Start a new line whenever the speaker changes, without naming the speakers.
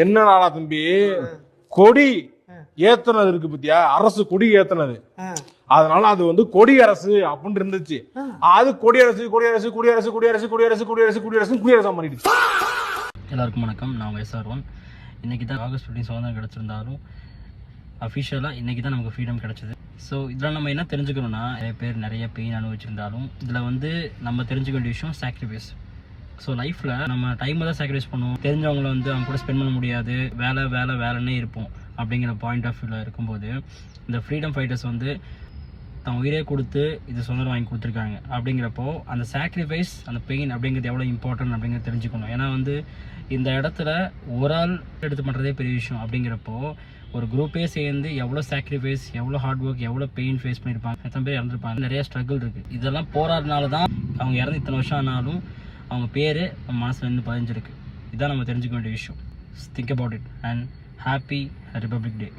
என்னடா தம்பி கொடி ஏத்துனது இருக்கு பத்தியா, அரசு கொடி ஏத்துனது, அதனால அது வந்து கொடி அரசு அப்படின்னு இருந்துச்சு. அது கொடியரசு கொடியரசு குடியரசு குடியரசு குடியரசு குடியரசு குடியரசு குடியரசா மாறிடுச்சு.
எல்லாருக்கும் வணக்கம், நான் SR1. இன்னைக்கு தான் ஆகஸ்ட் 15 சுதந்திரம் கிடச்சிருந்தாலும் அஃபிஷியலாக இன்றைக்கி தான் நமக்கு ஃப்ரீடம் கிடச்சிது. ஸோ இதில் நம்ம என்ன தெரிஞ்சுக்கணும்னா, நிறைய பேர் நிறைய பெயின் அனுபவிச்சிருந்தாலும் இதில் வந்து நம்ம தெரிஞ்சுக்க வேண்டிய விஷயம் சாக்ரிஃபைஸ். ஸோ லைஃப்பில் நம்ம டைமை தான் சாக்ரிஃபைஸ் பண்ணுவோம். தெரிஞ்சவங்கள வந்து அவங்க கூட ஸ்பெண்ட் பண்ண முடியாது, வேலைன்னே இருப்போம். அப்படிங்கிற பாயிண்ட் ஆஃப் வியூவில் இருக்கும்போது இந்த ஃப்ரீடம் ஃபைட்டர்ஸ் வந்து தான் உயிரே கொடுத்து இது சுதந்திரம் வாங்கி கொடுத்துருக்காங்க. அப்படிங்கிறப்போ அந்த சாக்ரிஃபைஸ், அந்த பெயின் அப்படிங்கிறது எவ்வளோ இம்பார்ட்டன்ட் அப்படிங்கிறத தெரிஞ்சுக்கணும். ஏன்னா வந்து இந்த இடத்துல ஒரு ஆள் எடுத்து பண்ணுறதே பெரிய விஷயம். அப்படிங்கிறப்போ ஒரு குரூப்பே சேர்ந்து எவ்வளோ சாக்ரிஃபைஸ், எவ்வளோ ஹார்ட் ஒர்க், எவ்வளோ பெயின் ஃபேஸ் பண்ணியிருப்பாங்க, எத்தனை பேர் இறந்துருப்பாங்க, நிறைய ஸ்ட்ரகிள் இருக்குது. இதெல்லாம் போராடினால தான் அவங்க இறந்து இத்தனை வருஷம் ஆனாலும் அவங்க பேர் நம்ம மனசில் இருந்து பதிஞ்சிருக்கு. இதுதான் நம்ம தெரிஞ்சுக்க வேண்டிய விஷயம். Think about it and happy republic day.